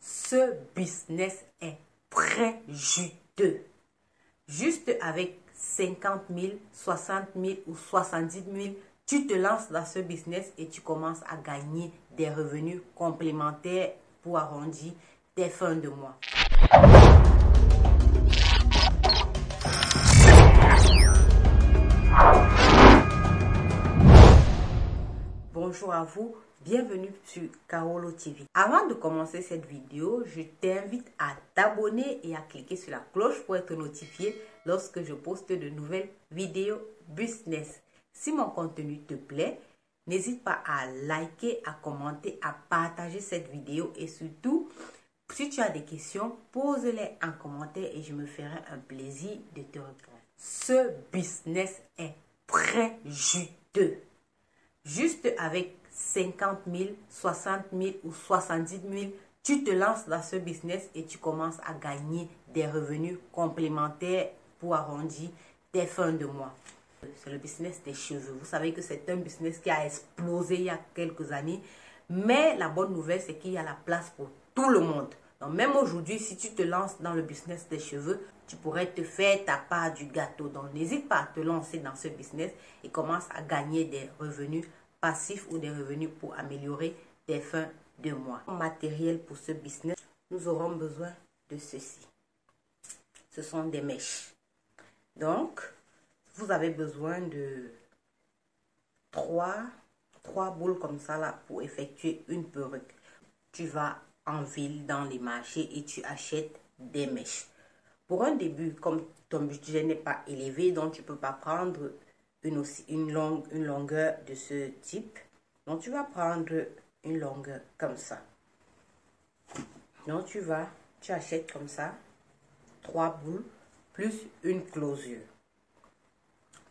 Ce business est très juteux. Juste avec 50 000, 60 000 ou 70 000, tu te lances dans ce business et tu commences à gagner des revenus complémentaires pour arrondir tes fins de mois. Bonjour à vous, bienvenue sur Kaolo TV. Avant de commencer cette vidéo, je t'invite à t'abonner et à cliquer sur la cloche pour être notifié lorsque je poste de nouvelles vidéos business. Si mon contenu te plaît, n'hésite pas à liker, à commenter, à partager cette vidéo et surtout, si tu as des questions, pose-les en commentaire et je me ferai un plaisir de te répondre. Ce business est très juteux. Juste avec 50 000, 60 000 ou 70 000, tu te lances dans ce business et tu commences à gagner des revenus complémentaires pour arrondir tes fins de mois. C'est le business des cheveux. Vous savez que c'est un business qui a explosé il y a quelques années. Mais la bonne nouvelle, c'est qu'il y a la place pour tout le monde. Donc même aujourd'hui, si tu te lances dans le business des cheveux, tu pourrais te faire ta part du gâteau. Donc n'hésite pas à te lancer dans ce business et commence à gagner des revenus passifs ou des revenus pour améliorer tes fins de mois. En matériel pour ce business, nous aurons besoin de ceci. Ce sont des mèches. Donc, vous avez besoin de trois boules comme ça là pour effectuer une perruque. Tu vas en ville dans les marchés et tu achètes des mèches. Pour un début, comme ton budget n'est pas élevé, donc tu ne peux pas prendre une longueur de ce type. Donc tu vas prendre une longueur comme ça. Donc tu achètes comme ça 3 boules plus une closure.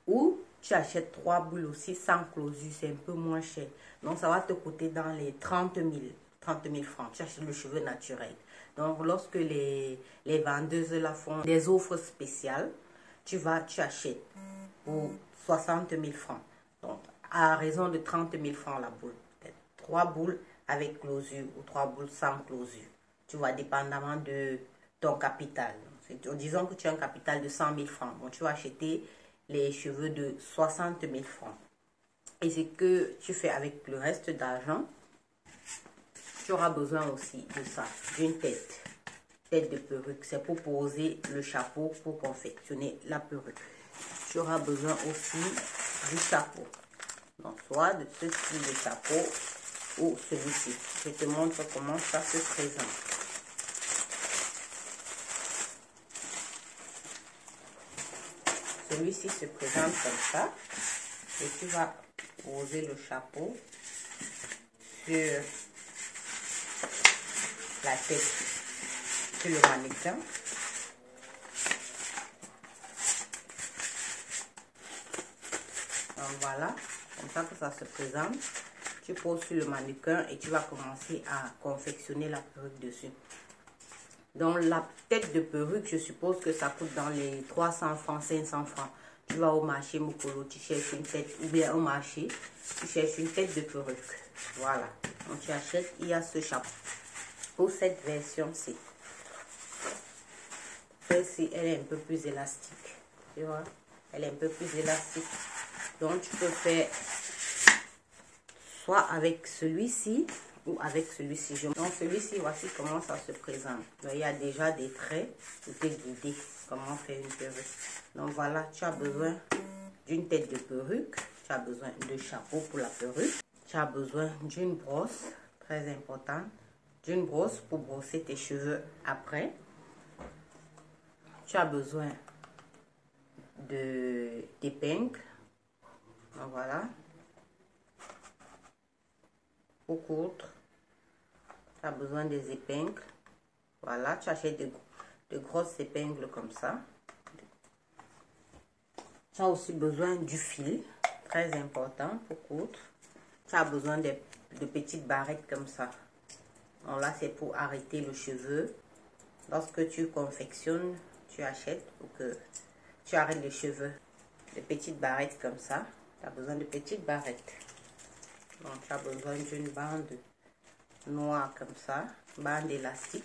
Ou tu achètes 3 boules aussi sans closure, c'est un peu moins cher. Donc ça va te coûter dans les 30 000 francs. Tu achètes le cheveu naturel. Donc lorsque les vendeuses là font des offres spéciales, tu achètes pour 60 000 francs. Donc à raison de 30 000 francs la boule. 3 boules avec closure ou 3 boules sans closure. Tu vois, dépendamment de ton capital. Disons que tu as un capital de 100 000 francs. Bon, tu vas acheter les cheveux de 60 000 francs. Et ce que tu fais avec le reste d'argent, tu auras besoin aussi de ça, d'une tête de perruque. C'est pour poser le chapeau, pour confectionner la perruque. Tu auras besoin aussi du chapeau. Donc, soit de ce style de chapeau ou celui-ci. Je te montre comment ça se présente. Celui-ci se présente comme ça. Et tu vas poser le chapeau sur la tête, sur le mannequin. Donc voilà, comme ça que ça se présente. Tu poses sur le mannequin et tu vas commencer à confectionner la perruque dessus. Donc la tête de perruque, je suppose que ça coûte dans les 300 francs, 500 francs. Tu vas au marché Mokolo, tu cherches une tête, ou bien au marché, tu cherches une tête de perruque. Voilà. Donc tu achètes, il y a ce chapeau. Pour cette version-ci. Celle-ci, elle est un peu plus élastique. Tu vois? Elle est un peu plus élastique. Donc tu peux faire soit avec celui-ci ou avec celui-ci. Donc celui-ci, voici comment ça se présente. Donc, il y a déjà des traits pour te guider comment faire une perruque. Donc voilà, tu as besoin d'une tête de perruque. Tu as besoin de chapeau pour la perruque. Tu as besoin d'une brosse, très importante. D'une brosse pour brosser tes cheveux après. Tu as besoin d'épingles. Donc voilà. Pour coudre, tu as besoin des épingles. Voilà, tu achètes de grosses épingles comme ça. Tu as aussi besoin du fil, très important pour coudre. Tu as besoin de petites barrettes comme ça. Donc là, c'est pour arrêter le cheveu. Lorsque tu confectionnes, tu achètes pour que tu arrêtes les cheveux. De petites barrettes comme ça. Tu as besoin de petites barrettes. Donc, tu as besoin d'une bande noire comme ça. bande élastique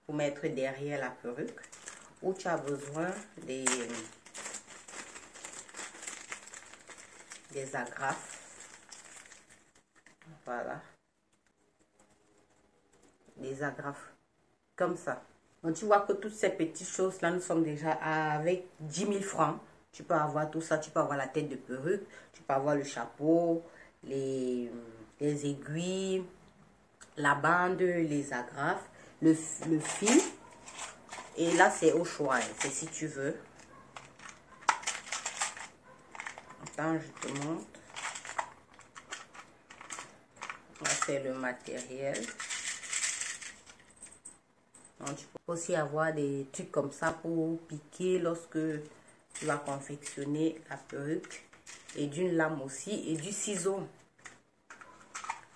pour mettre derrière la perruque, ou tu as besoin des agrafes. Voilà, des agrafes comme ça. Donc tu vois que toutes ces petites choses là, nous sommes déjà avec 10 000 francs. Tu peux avoir tout ça, tu peux avoir la tête de perruque, tu peux avoir le chapeau, les aiguilles, la bande, les agrafes, le fil. Et là c'est au choix, c'est si tu veux. Attends, je te montre. Là c'est le matériel. Donc, tu peux aussi avoir des trucs comme ça pour piquer lorsque tu vas confectionner la perruque, et d'une lame aussi et du ciseau.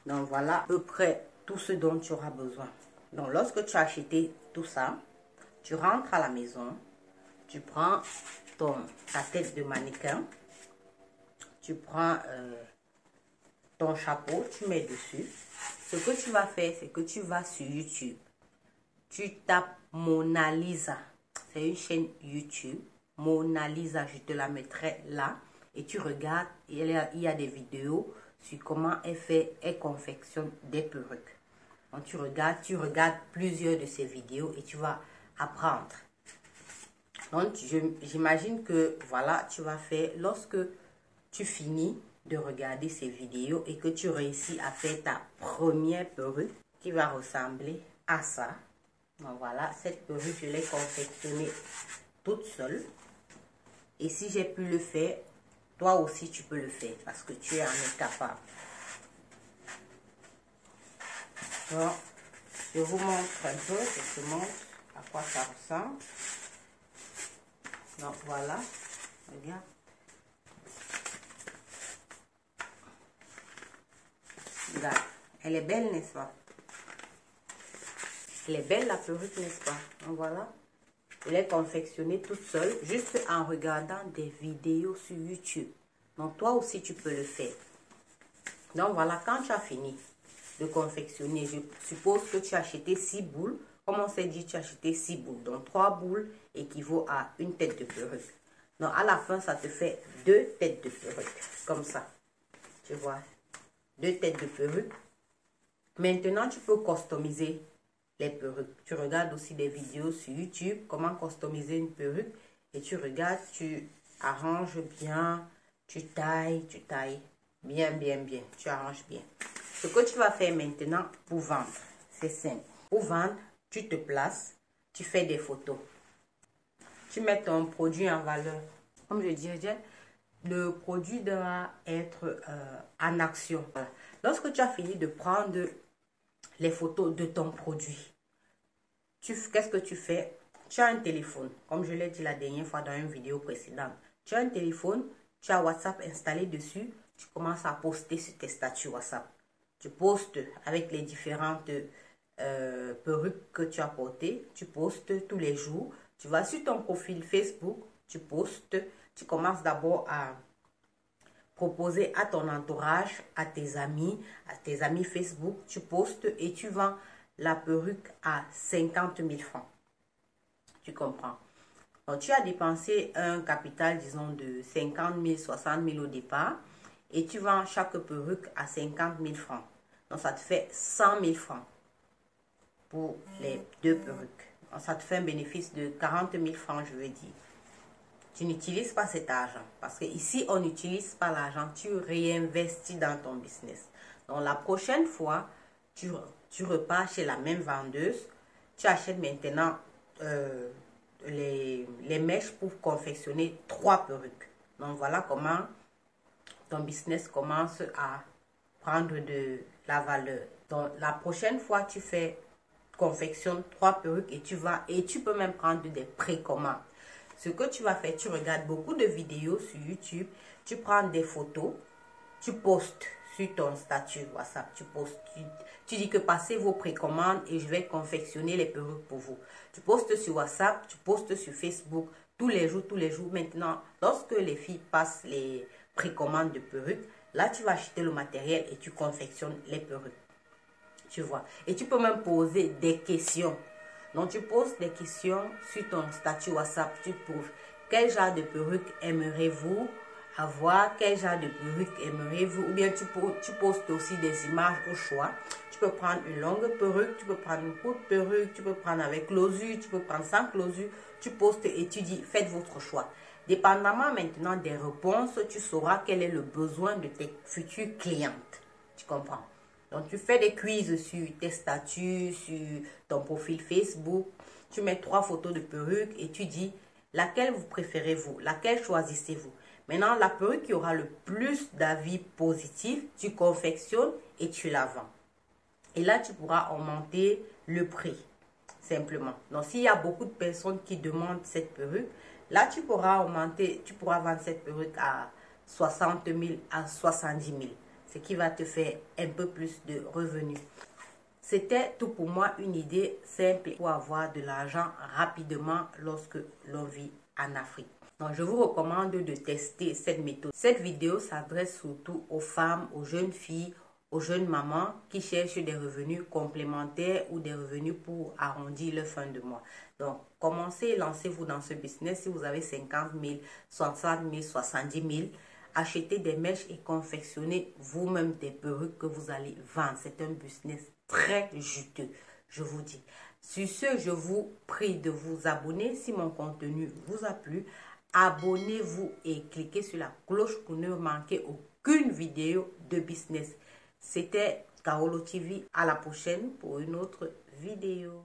Donc voilà à peu près tout ce dont tu auras besoin. Donc lorsque tu as acheté tout ça, tu rentres à la maison, tu prends ta tête de mannequin, tu prends ton chapeau, tu mets dessus. Ce que tu vas faire, c'est que tu vas sur YouTube. Tu tapes Mona Lisa. C'est une chaîne YouTube. Mona Lisa, je te la mettrai là. Et tu regardes, il y a des vidéos sur comment elle confectionne des perruques. Donc tu regardes plusieurs de ces vidéos et tu vas apprendre. Donc j'imagine que voilà, tu vas faire lorsque tu finis de regarder ces vidéos et que tu réussis à faire ta première perruque qui va ressembler à ça. Donc voilà, cette perruque, je l'ai confectionnée toute seule. Et si j'ai pu le faire, toi aussi tu peux le faire parce que tu en es capable. Donc, je vous montre un peu, je te montre à quoi ça ressemble. Donc voilà, regarde. Regarde, elle est belle, n'est-ce pas? Elle est belle la perruque, n'est-ce pas? Donc voilà, je l'ai confectionnée toute seule, juste en regardant des vidéos sur YouTube. Donc toi aussi tu peux le faire. Donc voilà, quand tu as fini de confectionner, je suppose que tu as acheté 6 boules. Comme on s'est dit, tu as acheté 6 boules. Donc 3 boules équivaut à une tête de perruque. Donc à la fin, ça te fait 2 têtes de perruque. Comme ça. Tu vois, 2 têtes de perruque. Maintenant, tu peux customiser les perruques. Tu regardes aussi des vidéos sur YouTube, comment customiser une perruque. Et tu regardes, tu arranges bien, tu tailles bien, bien, bien. Tu arranges bien. Ce que tu vas faire maintenant pour vendre, c'est simple. Pour vendre, tu te places, tu fais des photos. Tu mets ton produit en valeur. Comme je disais, le produit doit être en action. Voilà. Lorsque tu as fini de prendre les photos de ton produit, qu'est-ce que tu fais? Tu as un téléphone, comme je l'ai dit la dernière fois dans une vidéo précédente. Tu as un téléphone, tu as WhatsApp installé dessus, tu commences à poster sur tes statuts WhatsApp. Tu postes avec les différentes perruques que tu as portées, tu postes tous les jours. Tu vas sur ton profil Facebook, tu postes, tu commences d'abord à proposer à ton entourage, à tes amis Facebook, tu postes et tu vends la perruque à 50 000 francs. Tu comprends? Donc, tu as dépensé un capital, disons, de 50 000, 60 000 au départ et tu vends chaque perruque à 50 000 francs. Donc, ça te fait 100 000 francs pour les 2 perruques. Donc, ça te fait un bénéfice de 40 000 francs, je veux dire. Tu n'utilises pas cet argent parce que ici, on n'utilise pas l'argent. Tu réinvestis dans ton business. Donc, la prochaine fois, tu repars chez la même vendeuse. Tu achètes maintenant les mèches pour confectionner 3 perruques. Donc, voilà comment ton business commence à prendre de la valeur. Donc, la prochaine fois, tu confectionnes 3 perruques et tu peux même prendre des précommandes. Ce que tu vas faire, tu regardes beaucoup de vidéos sur YouTube, tu prends des photos, tu postes sur ton statut WhatsApp, tu dis que passez vos précommandes et je vais confectionner les perruques pour vous. Tu postes sur WhatsApp, tu postes sur Facebook, tous les jours. Maintenant, lorsque les filles passent les précommandes de perruques, là tu vas acheter le matériel et tu confectionnes les perruques. tu vois. Et tu peux même poser des questions. Donc, tu poses des questions sur ton statut WhatsApp. Tu poses quel genre de perruque aimeriez-vous avoir, quel genre de perruque aimeriez-vous, ou bien tu postes aussi des images au choix. Tu peux prendre une longue perruque, tu peux prendre une courte perruque, tu peux prendre avec closure, tu peux prendre sans closure. Tu postes et tu dis faites votre choix. Dépendamment maintenant des réponses, tu sauras quel est le besoin de tes futures clientes. Tu comprends? Donc, tu fais des quiz sur tes statuts, sur ton profil Facebook. Tu mets 3 photos de perruques et tu dis laquelle vous préférez-vous, laquelle choisissez-vous. Maintenant, la perruque qui aura le plus d'avis positifs, tu confectionnes et tu la vends. Et là, tu pourras augmenter le prix, simplement. Donc, s'il y a beaucoup de personnes qui demandent cette perruque, là, tu pourras vendre cette perruque à 60 000 à 70 000. Ce qui va te faire un peu plus de revenus. C'était tout pour moi, une idée simple pour avoir de l'argent rapidement lorsque l'on vit en Afrique. Donc, je vous recommande de tester cette méthode. Cette vidéo s'adresse surtout aux femmes, aux jeunes filles, aux jeunes mamans qui cherchent des revenus complémentaires ou des revenus pour arrondir leur fin de mois. Donc, commencez, lancez-vous dans ce business. Si vous avez 50 000, 60 000, 70 000, achetez des mèches et confectionnez vous-même des perruques que vous allez vendre. C'est un business très juteux, je vous dis. Sur ce, je vous prie de vous abonner si mon contenu vous a plu. Abonnez-vous et cliquez sur la cloche pour ne manquer aucune vidéo de business. C'était Kaolo TV. À la prochaine pour une autre vidéo.